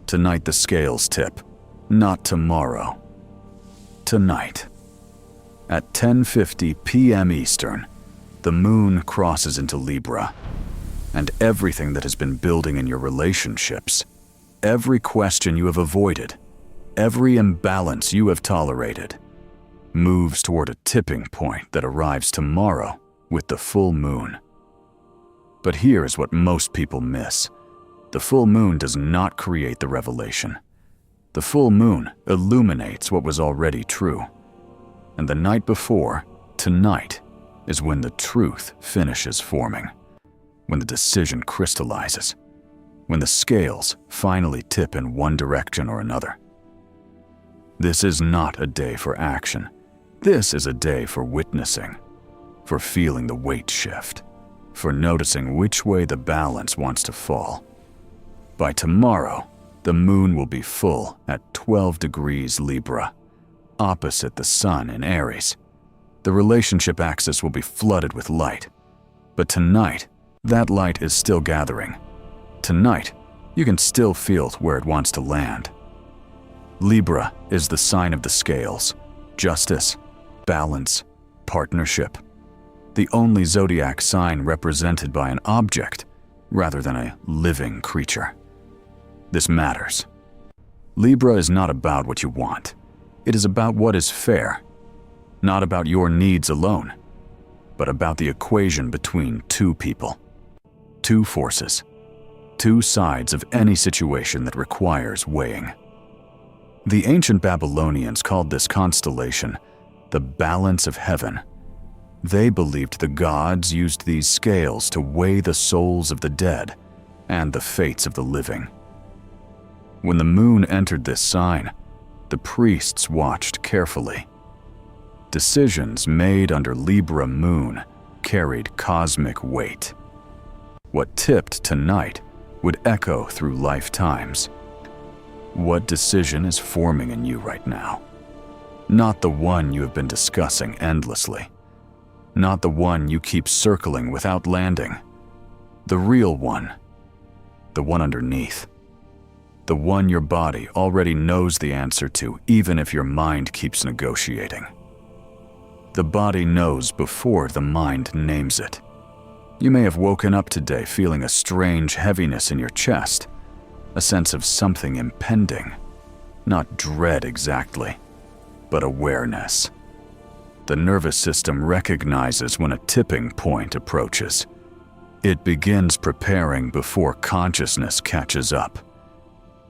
Tonight the scales tip, not tomorrow. Tonight. At 10:50 p.m. Eastern, the moon crosses into Libra, and everything that has been building in your relationships, every question you have avoided, every imbalance you have tolerated, moves toward a tipping point that arrives tomorrow with the full moon. But here is what most people miss. The full moon does not create the revelation. The full moon illuminates what was already true. And the night before, tonight, is when the truth finishes forming, when the decision crystallizes, when the scales finally tip in one direction or another. This is not a day for action. This is a day for witnessing, for feeling the weight shift, for noticing which way the balance wants to fall. By tomorrow, the moon will be full at 12 degrees Libra, opposite the sun in Aries. The relationship axis will be flooded with light. But tonight, that light is still gathering. Tonight, you can still feel where it wants to land. Libra is the sign of the scales, justice, balance, partnership. The only zodiac sign represented by an object rather than a living creature. This matters. Libra is not about what you want. It is about what is fair. Not about your needs alone, but about the equation between two people, two forces, two sides of any situation that requires weighing. The ancient Babylonians called this constellation the balance of heaven. They believed the gods used these scales to weigh the souls of the dead and the fates of the living. When the moon entered this sign, the priests watched carefully. Decisions made under Libra Moon carried cosmic weight. What tipped tonight would echo through lifetimes. What decision is forming in you right now? Not the one you have been discussing endlessly. Not the one you keep circling without landing. The real one. The one underneath. The one your body already knows the answer to, even if your mind keeps negotiating. The body knows before the mind names it. You may have woken up today feeling a strange heaviness in your chest, a sense of something impending. Not dread exactly, but awareness. The nervous system recognizes when a tipping point approaches. It begins preparing before consciousness catches up.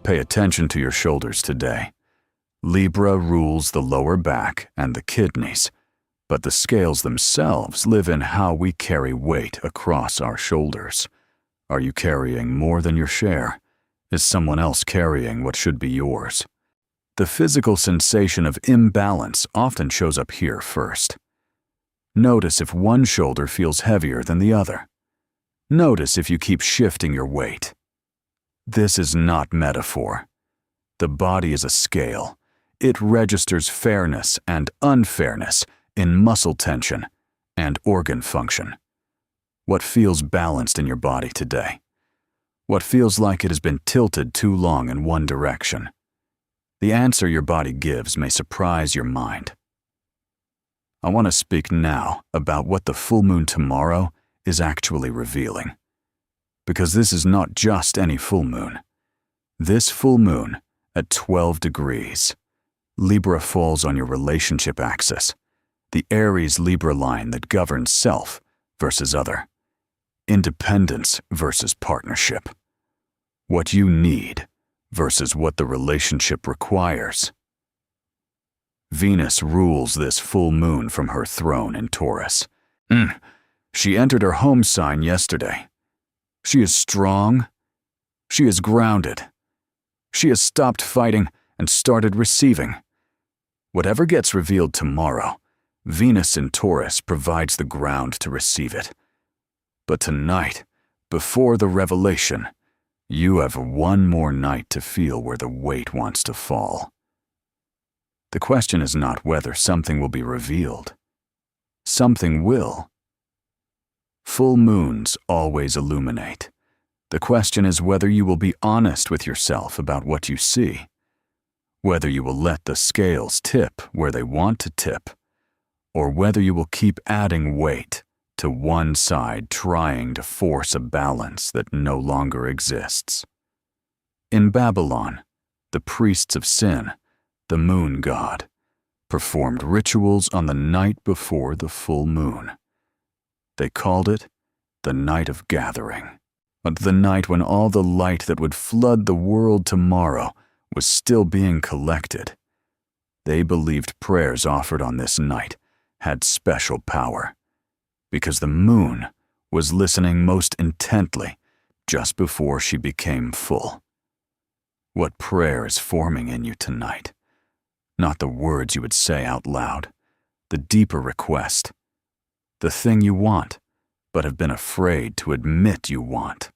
Pay attention to your shoulders today. Libra rules the lower back and the kidneys, but the scales themselves live in how we carry weight across our shoulders. Are you carrying more than your share? Is someone else carrying what should be yours? The physical sensation of imbalance often shows up here first. Notice if one shoulder feels heavier than the other. Notice if you keep shifting your weight. This is not metaphor. The body is a scale. It registers fairness and unfairness in muscle tension and organ function. What feels balanced in your body today? What feels like it has been tilted too long in one direction? The answer your body gives may surprise your mind. I want to speak now about what the full moon tomorrow is actually revealing. Because this is not just any full moon. This full moon, at 12 degrees, Libra falls on your relationship axis, the Aries-Libra line that governs self versus other, independence versus partnership, what you need versus what the relationship requires. Venus rules this full moon from her throne in Taurus. She entered her home sign yesterday. She is strong. She is grounded. She has stopped fighting and started receiving. Whatever gets revealed tomorrow, Venus in Taurus provides the ground to receive it. But tonight, before the revelation, you have one more night to feel where the weight wants to fall. The question is not whether something will be revealed. Something will. Full moons always illuminate. The question is whether you will be honest with yourself about what you see, whether you will let the scales tip where they want to tip, or whether you will keep adding weight to one side trying to force a balance that no longer exists. In Babylon, the priests of sin, the moon god, performed rituals on the night before the full moon. They called it the night of gathering, but the night when all the light that would flood the world tomorrow was still being collected. They believed prayers offered on this night had special power, because the moon was listening most intently just before she became full. What prayer is forming in you tonight? Not the words you would say out loud, the deeper request, the thing you want but have been afraid to admit you want,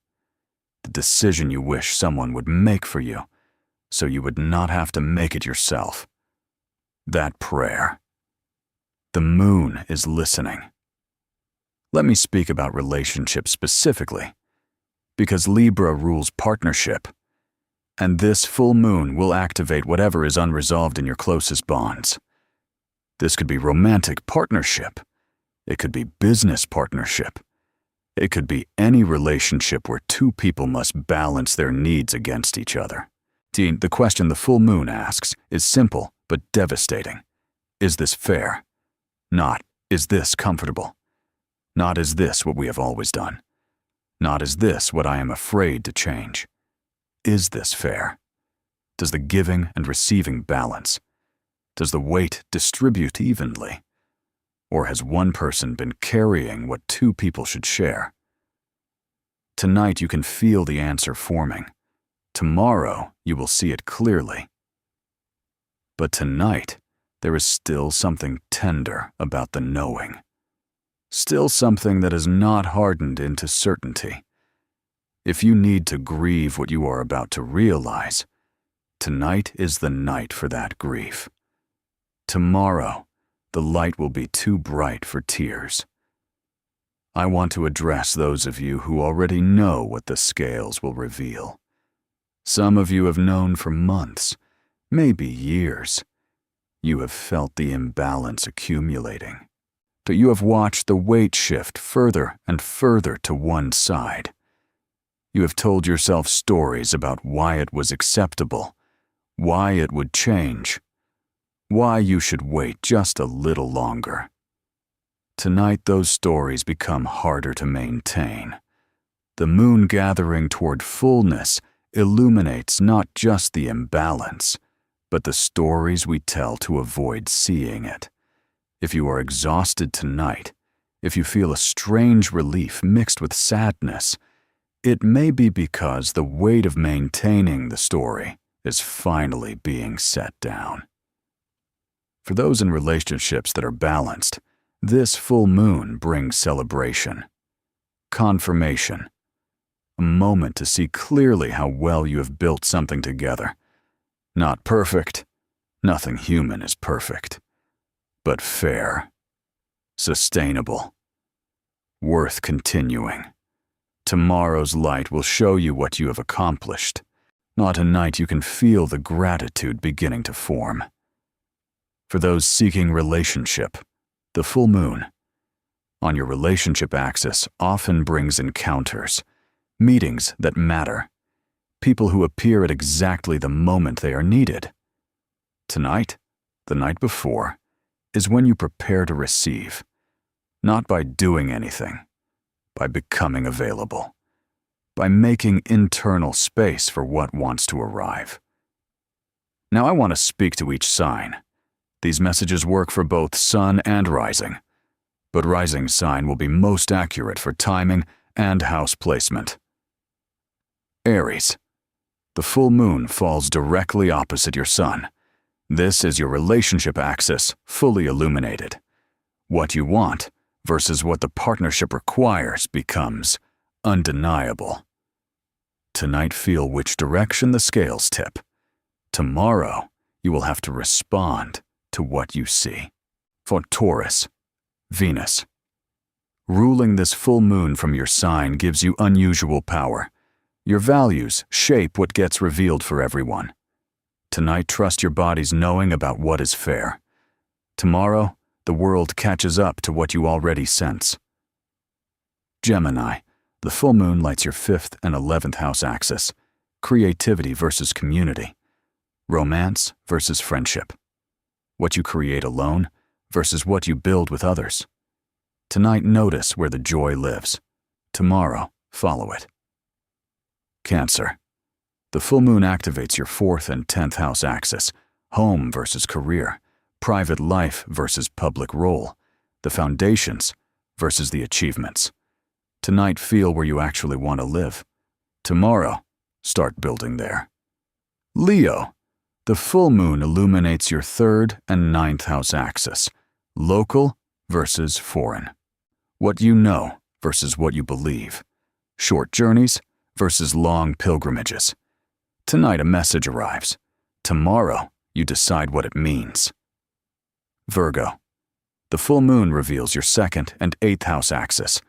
the decision you wish someone would make for you so you would not have to make it yourself. That prayer. The moon is listening. Let me speak about relationships specifically, because Libra rules partnership, and this full moon will activate whatever is unresolved in your closest bonds. This could be romantic partnership. It could be business partnership. It could be any relationship where two people must balance their needs against each other. The question the full moon asks is simple but devastating. Is this fair? Not, is this comfortable? Not, is this what we have always done? Not, is this what I am afraid to change? Is this fair? Does the giving and receiving balance? Does the weight distribute evenly? Or has one person been carrying what two people should share? Tonight you can feel the answer forming. Tomorrow you will see it clearly. But tonight there is still something tender about the knowing. Still something that is not hardened into certainty. If you need to grieve what you are about to realize, tonight is the night for that grief. Tomorrow, the light will be too bright for tears. I want to address those of you who already know what the scales will reveal. Some of you have known for months, maybe years. You have felt the imbalance accumulating. But you have watched the weight shift further and further to one side. You have told yourself stories about why it was acceptable, why it would change, why you should wait just a little longer. Tonight those stories become harder to maintain. The moon gathering toward fullness illuminates not just the imbalance, but the stories we tell to avoid seeing it. If you are exhausted tonight, if you feel a strange relief mixed with sadness, it may be because the weight of maintaining the story is finally being set down. For those in relationships that are balanced, this full moon brings celebration, confirmation, a moment to see clearly how well you have built something together. Not perfect, nothing human is perfect, but fair, sustainable, worth continuing. Tomorrow's light will show you what you have accomplished. Not tonight you can feel the gratitude beginning to form. For those seeking relationship, the full moon on your relationship axis often brings encounters, meetings that matter, people who appear at exactly the moment they are needed. Tonight, the night before, is when you prepare to receive, not by doing anything, by becoming available, by making internal space for what wants to arrive. Now I want to speak to each sign. These messages work for both sun and rising, but rising sign will be most accurate for timing and house placement. Aries. The full moon falls directly opposite your sun. This is your relationship axis, fully illuminated. What you want versus what the partnership requires becomes undeniable. Tonight feel which direction the scales tip. Tomorrow you will have to respond to what you see. For Taurus, Venus. Ruling this full moon from your sign gives you unusual power, Your values shape what gets revealed for everyone. Tonight, trust your body's knowing about what is fair. Tomorrow, the world catches up to what you already sense. Gemini, the full moon lights your 5th and 11th house axis. Creativity versus community. Romance versus friendship. What you create alone versus what you build with others. Tonight, notice where the joy lives. Tomorrow, follow it. Cancer. The full moon activates your 4th and 10th house axis. Home versus career. Private life versus public role. The foundations versus the achievements. Tonight, feel where you actually want to live. Tomorrow, start building there. Leo. The full moon illuminates your 3rd and 9th house axis. Local versus foreign. What you know versus what you believe. Short journeys versus long pilgrimages. Tonight, a message arrives. Tomorrow, you decide what it means. Virgo. The full moon reveals your 2nd and 8th house axis.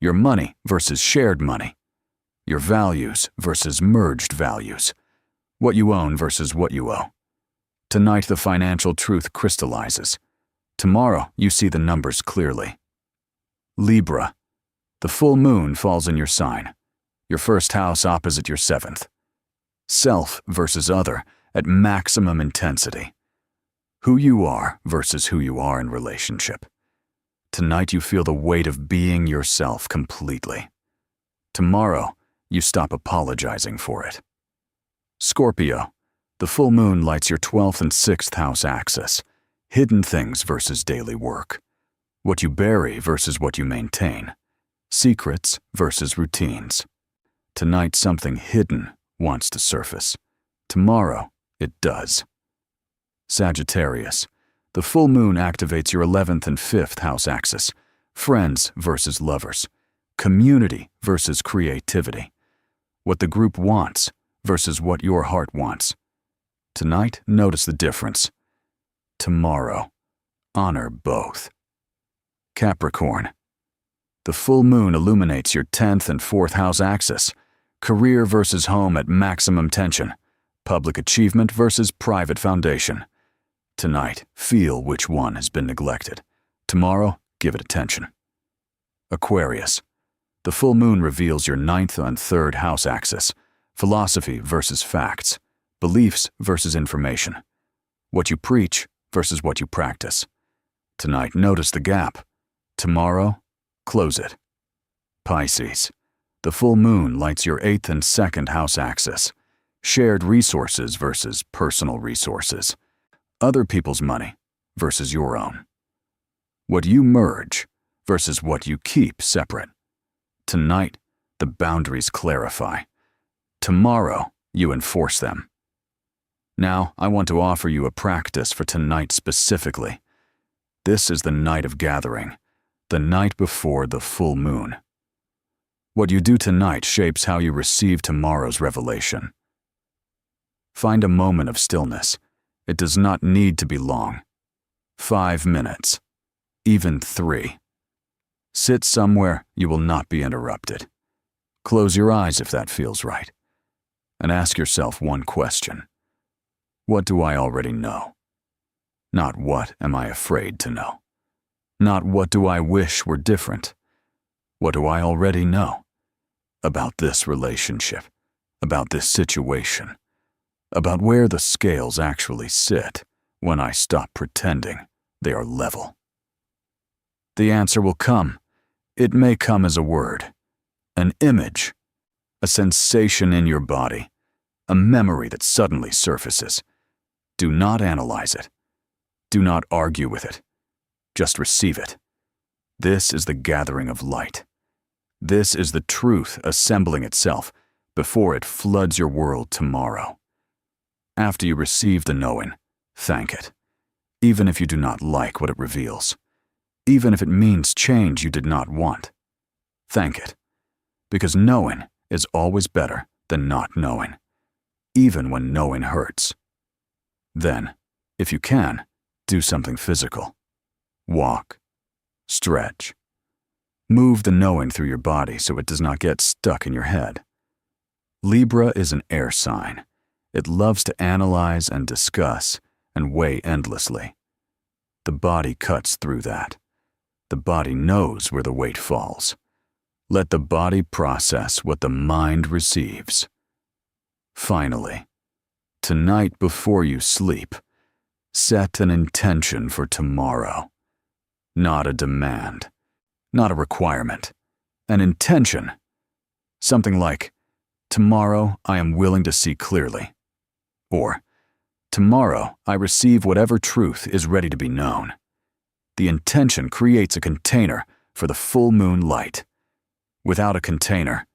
Your money versus shared money. Your values versus merged values. What you own versus what you owe. Tonight, the financial truth crystallizes. Tomorrow, you see the numbers clearly. Libra. The full moon falls in your sign. Your 1st house opposite your 7th. Self versus other at maximum intensity. Who you are versus who you are in relationship. Tonight, you feel the weight of being yourself completely. Tomorrow, you stop apologizing for it. Scorpio. The full moon lights your 12th and 6th house axis. Hidden things versus daily work. What you bury versus what you maintain. Secrets versus routines. Tonight, something hidden wants to surface. Tomorrow, it does. Sagittarius. The full moon activates your 11th and 5th house axis. Friends versus lovers. Community versus creativity. What the group wants versus what your heart wants. Tonight, notice the difference. Tomorrow, honor both. Capricorn. The full moon illuminates your 10th and 4th house axis. Career versus home at maximum tension. Public achievement versus private foundation. Tonight, feel which one has been neglected. Tomorrow, give it attention. Aquarius. The full moon reveals your 9th and 3rd house axis. Philosophy versus facts. Beliefs versus information. What you preach versus what you practice. Tonight, notice the gap. Tomorrow, close it. Pisces. The full moon lights your 8th and 2nd house axis. Shared resources versus personal resources. Other people's money versus your own. What you merge versus what you keep separate. Tonight, the boundaries clarify. Tomorrow, you enforce them. Now, I want to offer you a practice for tonight specifically. This is the night of gathering, the night before the full moon. What you do tonight shapes how you receive tomorrow's revelation. Find a moment of stillness. It does not need to be long. 5 minutes, even 3. Sit somewhere you will not be interrupted. Close your eyes if that feels right. And ask yourself one question. What do I already know? Not what am I afraid to know? Not what do I wish were different? What do I already know? About this relationship, about this situation, about where the scales actually sit when I stop pretending they are level. The answer will come. It may come as a word, an image, a sensation in your body, a memory that suddenly surfaces. Do not analyze it. Do not argue with it. Just receive it. This is the gathering of light. This is the truth assembling itself before it floods your world tomorrow. After you receive the knowing, thank it, even if you do not like what it reveals, even if it means change you did not want. Thank it, because knowing is always better than not knowing, even when knowing hurts. Then, if you can, do something physical. Walk, stretch. Move the knowing through your body so it does not get stuck in your head. Libra is an air sign. It loves to analyze and discuss and weigh endlessly. The body cuts through that. The body knows where the weight falls. Let the body process what the mind receives. Finally, tonight before you sleep, set an intention for tomorrow. Not a demand, not a requirement, an intention. Something like, tomorrow I am willing to see clearly. Or, tomorrow I receive whatever truth is ready to be known. The intention creates a container for the full moon light. Without a container,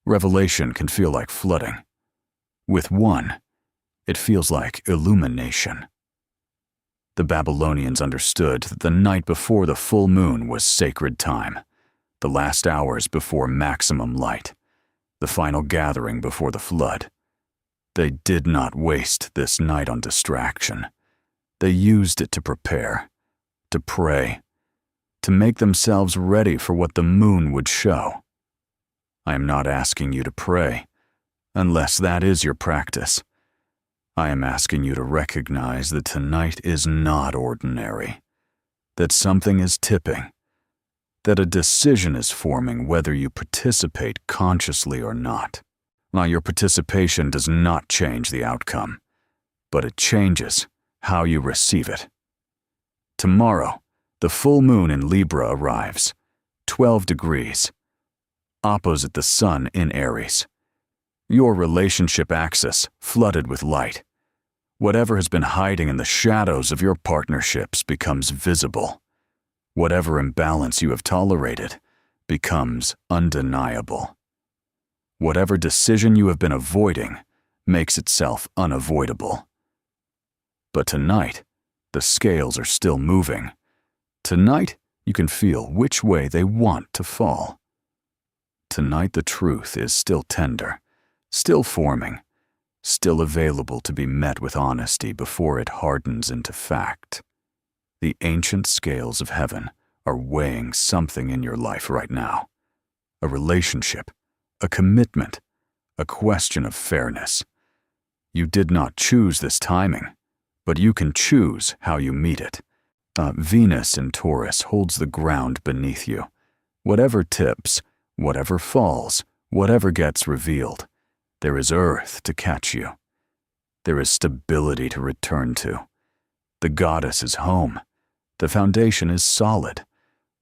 revelation can feel like flooding. With one, it feels like illumination. The Babylonians understood that the night before the full moon was sacred time, the last hours before maximum light, the final gathering before the flood. They did not waste this night on distraction. They used it to prepare, to pray, to make themselves ready for what the moon would show. I am not asking you to pray, unless that is your practice. I am asking you to recognize that tonight is not ordinary, that something is tipping, that a decision is forming whether you participate consciously or not. Now, your participation does not change the outcome, but it changes how you receive it. Tomorrow, the full moon in Libra arrives, 12 degrees, opposite the sun in Aries. Your relationship axis flooded with light. Whatever has been hiding in the shadows of your partnerships becomes visible. Whatever imbalance you have tolerated becomes undeniable. Whatever decision you have been avoiding makes itself unavoidable. But tonight, the scales are still moving. Tonight, you can feel which way they want to fall. Tonight, the truth is still tender, still forming, still available to be met with honesty before it hardens into fact. The ancient scales of heaven are weighing something in your life right now. A relationship, a commitment, a question of fairness. You did not choose this timing, but you can choose how you meet it. Venus in Taurus holds the ground beneath you. Whatever tips, whatever falls, whatever gets revealed, there is earth to catch you. There is stability to return to. The goddess is home. The foundation is solid.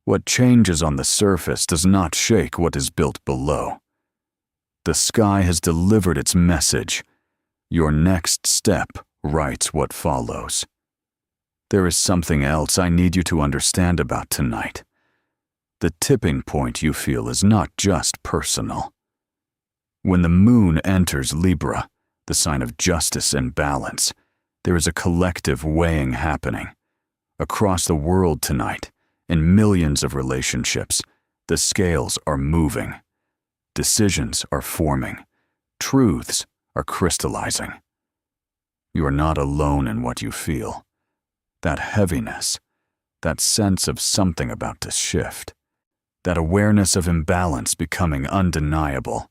What changes on the surface does not shake what is built below. The sky has delivered its message. Your next step writes what follows. There is something else I need you to understand about tonight. The tipping point you feel is not just personal. When the moon enters Libra, the sign of justice and balance, there is a collective weighing happening. Across the world tonight, in millions of relationships, the scales are moving. Decisions are forming. Truths are crystallizing. You are not alone in what you feel. That heaviness, that sense of something about to shift, that awareness of imbalance becoming undeniable.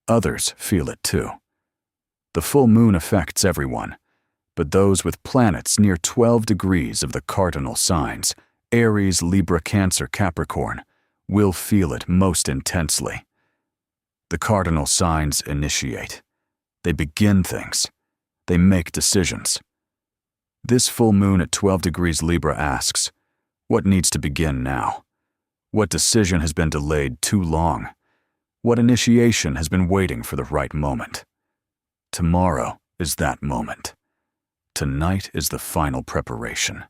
Others feel it too. The full moon affects everyone, but those with planets near 12 degrees of the cardinal signs, Aries, Libra, Cancer, Capricorn, will feel it most intensely. The cardinal signs initiate. They begin things. They make decisions. This full moon at 12 degrees Libra asks, what needs to begin now? What decision has been delayed too long? What initiation has been waiting for the right moment? Tomorrow is that moment. Tonight is the final preparation.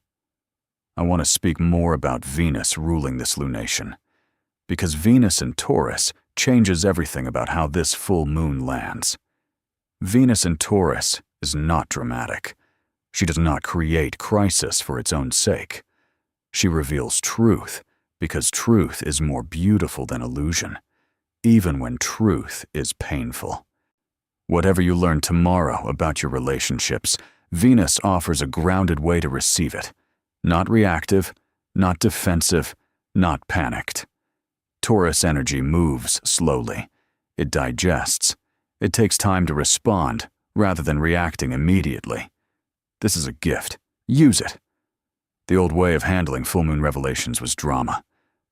I want to speak more about Venus ruling this lunation, because Venus in Taurus changes everything about how this full moon lands. Venus in Taurus is not dramatic. She does not create crisis for its own sake. She reveals truth, because truth is more beautiful than illusion, even when truth is painful. Whatever you learn tomorrow about your relationships, Venus offers a grounded way to receive it. Not reactive, not defensive, not panicked. Taurus energy moves slowly. It digests. It takes time to respond rather than reacting immediately. This is a gift. Use it. The old way of handling full moon revelations was drama.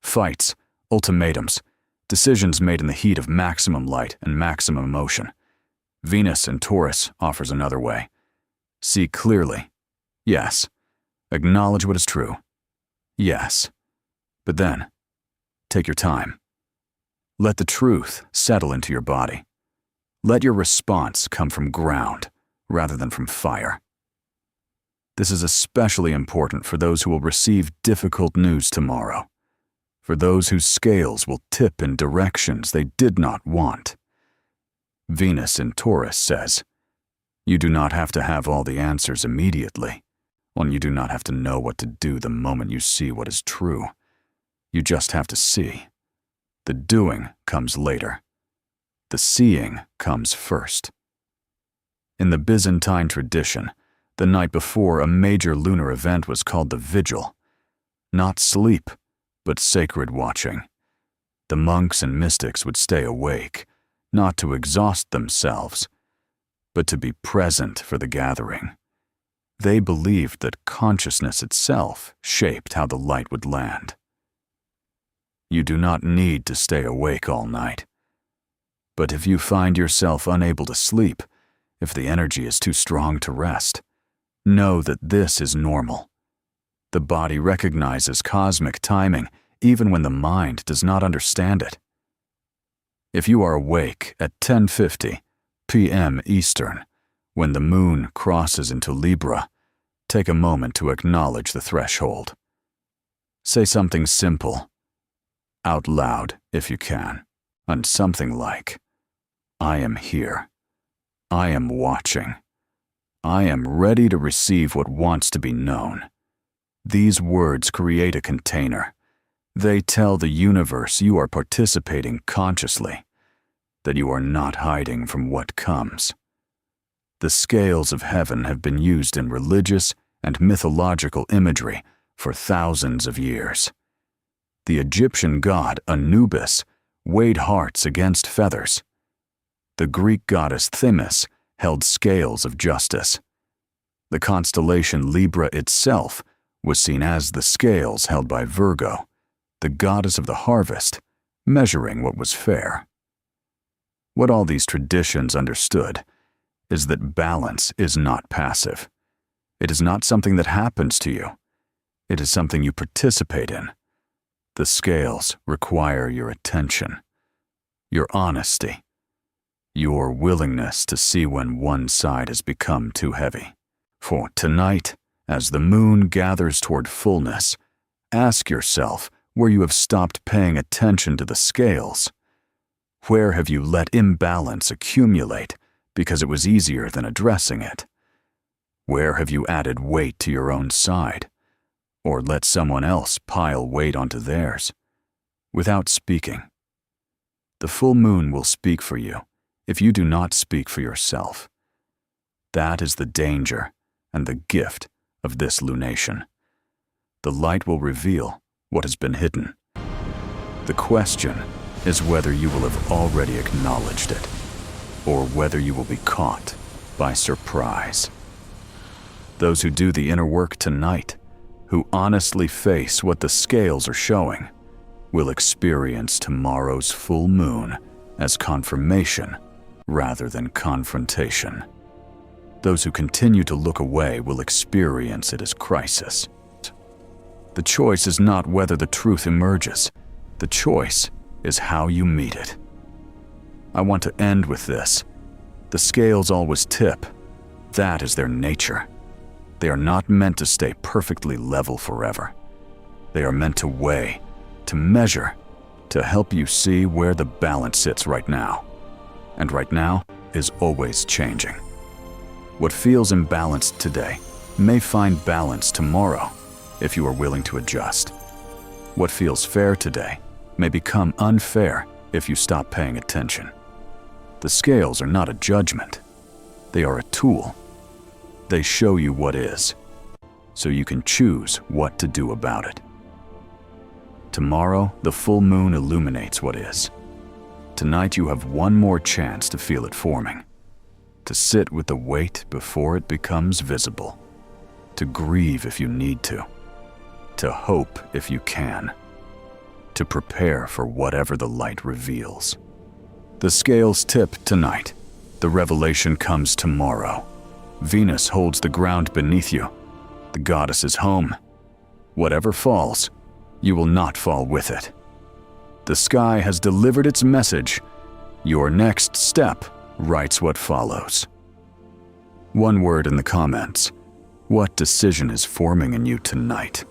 Fights, ultimatums, decisions made in the heat of maximum light and maximum emotion. Venus in Taurus offers another way. See clearly. Yes. Acknowledge what is true. Yes. But then, take your time. Let the truth settle into your body. Let your response come from ground rather than from fire. This is especially important for those who will receive difficult news tomorrow, for those whose scales will tip in directions they did not want. Venus in Taurus says, you do not have to have all the answers immediately, and you do not have to know what to do the moment you see what is true. You just have to see. The doing comes later. The seeing comes first. In the Byzantine tradition, the night before a major lunar event was called the vigil. Not sleep, but sacred watching. The monks and mystics would stay awake, not to exhaust themselves, but to be present for the gathering. They believed that consciousness itself shaped how the light would land. You do not need to stay awake all night. But if you find yourself unable to sleep, if the energy is too strong to rest, know that this is normal. The body recognizes cosmic timing even when the mind does not understand it. If you are awake at 10:50 p.m. Eastern, when the moon crosses into Libra, take a moment to acknowledge the threshold. Say something simple, out loud if you can, and something like, I am here. I am watching. I am ready to receive what wants to be known. These words create a container. They tell the universe you are participating consciously, that you are not hiding from what comes. The scales of heaven have been used in religious and mythological imagery for thousands of years. The Egyptian god Anubis weighed hearts against feathers. The Greek goddess Themis held scales of justice. The constellation Libra itself was seen as the scales held by Virgo, the goddess of the harvest, measuring what was fair. What all these traditions understood is that balance is not passive. It is not something that happens to you. It is something you participate in. The scales require your attention, your honesty, your willingness to see when one side has become too heavy. For tonight, as the moon gathers toward fullness, ask yourself where you have stopped paying attention to the scales. Where have you let imbalance accumulate because it was easier than addressing it? Where have you added weight to your own side, or let someone else pile weight onto theirs, without speaking? The full moon will speak for you if you do not speak for yourself. That is the danger and the gift of this lunation. The light will reveal what has been hidden. The question is whether you will have already acknowledged it, or whether you will be caught by surprise. Those who do the inner work tonight, who honestly face what the scales are showing, will experience tomorrow's full moon as confirmation rather than confrontation. Those who continue to look away will experience it as crisis. The choice is not whether the truth emerges. The choice is how you meet it. I want to end with this. The scales always tip. That is their nature. They are not meant to stay perfectly level forever. They are meant to weigh, to measure, to help you see where the balance sits right now. And right now is always changing. What feels imbalanced today may find balance tomorrow if you are willing to adjust. What feels fair today may become unfair if you stop paying attention. The scales are not a judgment. They are a tool. They show you what is, so you can choose what to do about it. Tomorrow, the full moon illuminates what is. Tonight you have one more chance to feel it forming, to sit with the weight before it becomes visible, to grieve if you need to hope if you can, to prepare for whatever the light reveals. The scales tip tonight. The revelation comes tomorrow. Venus holds the ground beneath you. The goddess is home. Whatever falls, you will not fall with it. The sky has delivered its message. Your next step writes what follows. One word in the comments. What decision is forming in you tonight?